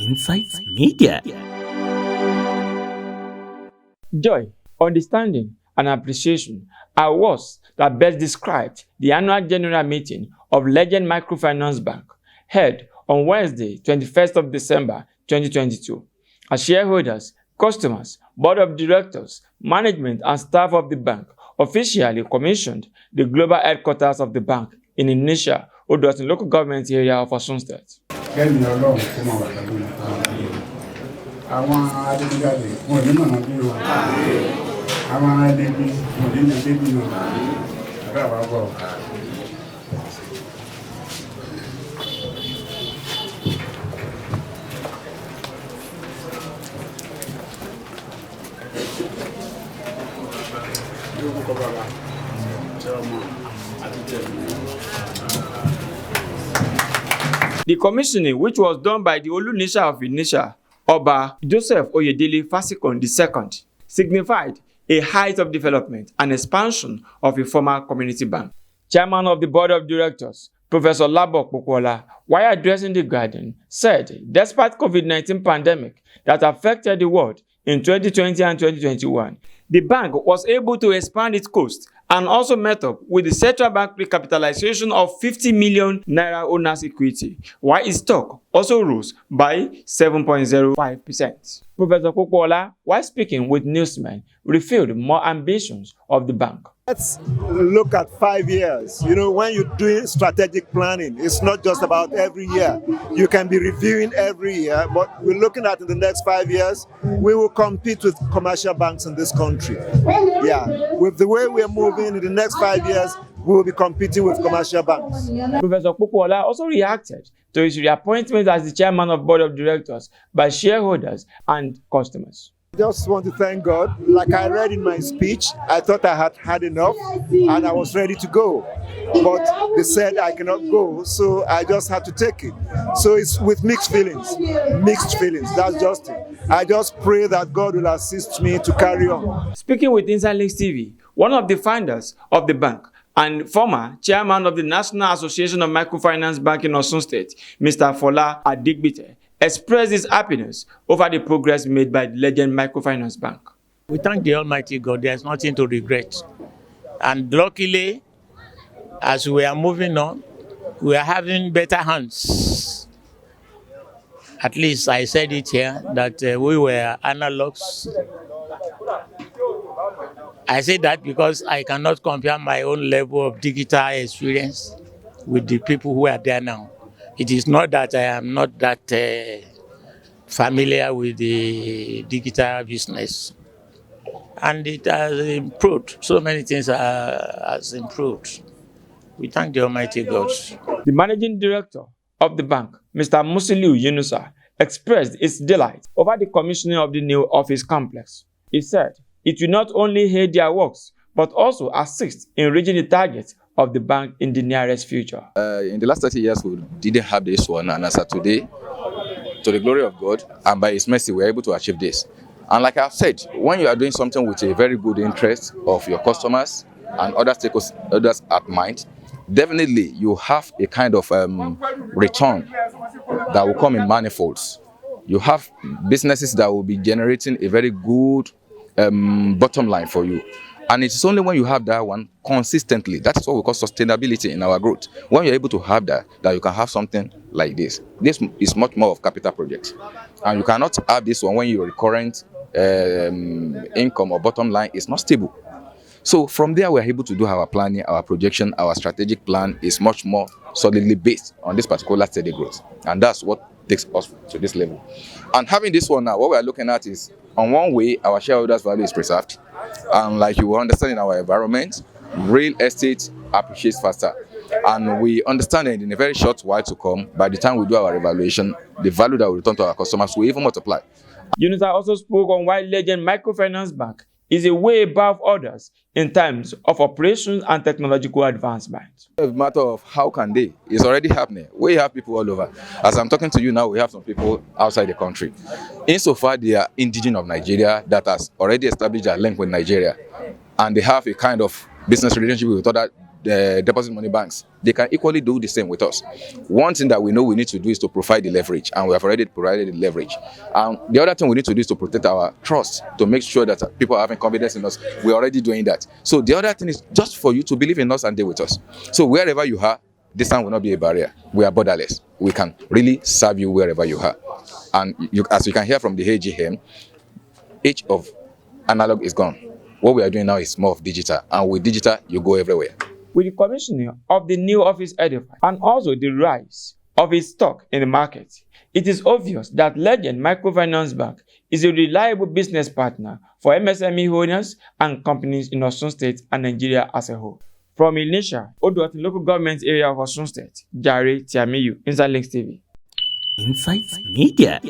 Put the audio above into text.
Insights Media. Joy, understanding, and appreciation are words that best described the annual general meeting of Legend Microfinance Bank, held on Wednesday, 21st of December 2022. As shareholders, customers, board of directors, management, and staff of the bank officially commissioned the global headquarters of the bank in Indonesia, Osun local government area of Osun State. Àwọn adigunjalè wọn ò ní mọ̀nà bí o àwọn ẹlẹ́bí wọn ò ní lè débi o àbẹ́ àwọn ọgbọ́. The commissioning, which was done by the Olunisha of Inisha, Oba Joseph Oyedele Fasikon II, signified a height of development and expansion of a former community bank. Chairman of the Board of Directors, Prof Labo Popoola, while addressing the gathering, said despite COVID-19 pandemic that affected the world in 2020 and 2021, the bank was able to expand its coast and also met up with the central bank recapitalization of 50 million naira owners' equity, while its stock also rose by 7.05%. Professor Popoola, while speaking with newsmen, revealed more ambitions of the bank. Let's look at 5 years. You know, when you're doing strategic planning, it's not just about every year. You can be reviewing every year, but we're looking at in the next 5 years, we will compete with commercial banks in this country. Yeah, with the way we're moving in the next 5 years, we will be competing with commercial banks. Professor Popoola also reacted to his reappointment as the chairman of board of directors by shareholders and customers. I just want to thank God. Like I read in my speech, I thought I had had enough and I was ready to go. But they said I cannot go, so I just had to take it. So it's with mixed feelings. Mixed feelings, that's just it. I just pray that God will assist me to carry on. Speaking with Inside Links TV, one of the founders of the bank and former chairman of the National Association of Microfinance Bank in Osun State, Mr. Fola Adigbite, expressed his happiness over the progress made by the Legend Microfinance Bank. We thank the Almighty God. There's nothing to regret. And luckily, as we are moving on, we are having better hands. At least I said it here, that we were analogs. I say that because I cannot compare my own level of digital experience with the people who are there now. It is not that I am not that familiar with the digital business. And it has improved. So many things has improved. We thank the Almighty God. The managing director of the bank, Mr. Musiliu Yunusa, expressed his delight over the commissioning of the new office complex. He said it will not only aid their works, but also assist in reaching the targets of the bank in the nearest future. In the last 30 years, we didn't have this one, and as of today, to the glory of God, and by His mercy, we're able to achieve this. And like I've said, when you are doing something with a very good interest of your customers and other stakeholders at mind, definitely you have a kind of return that will come in manifolds. You have businesses that will be generating a very good bottom line for you. And it's only when you have that one consistently, that is what we call sustainability in our growth. When you're able to have that you can have something like this. This is much more of capital projects. And you cannot have this one when your recurrent income or bottom line is not stable. So from there, we're able to do our planning, our projection, our strategic plan is much more solidly based on this particular steady growth. And that's what takes us to this level. And having this one now, what we're looking at is, on one way, our shareholders' value is preserved. And like you will understand in our environment, real estate appreciates faster. And we understand that in a very short while to come, by the time we do our evaluation, the value that we return to our customers will even multiply. Yunusa also spoke on why Legend Microfinance Bank is a way above others in terms of operations and technological advancement. A matter of how can they? It's already happening. We have people all over. As I'm talking to you now, we have some people outside the country. Insofar, they are indigenous of Nigeria that has already established a link with Nigeria. And they have a kind of business relationship with other deposit money banks, they can equally do the same with us. One thing that we know we need to do is to provide the leverage, and we have already provided the leverage. And the other thing we need to do is to protect our trust, to make sure that people are having confidence in us. We're already doing that. So the other thing is just for you to believe in us and deal with us. So wherever you are, distance will not be a barrier. We are borderless. We can really serve you wherever you are. And as you can hear from the AGM, age of analog is gone. What we are doing now is more of digital, and with digital, you go everywhere. With the commissioning of the new office edifice and also the rise of its stock in the market, it is obvious that Legend Microfinance Bank is a reliable business partner for MSME owners and companies in Osun State and Nigeria as a whole. From Ilesha, Odoatin local government area of Osun State, Jare Tiamiyu, Inside Links TV. Insights Media.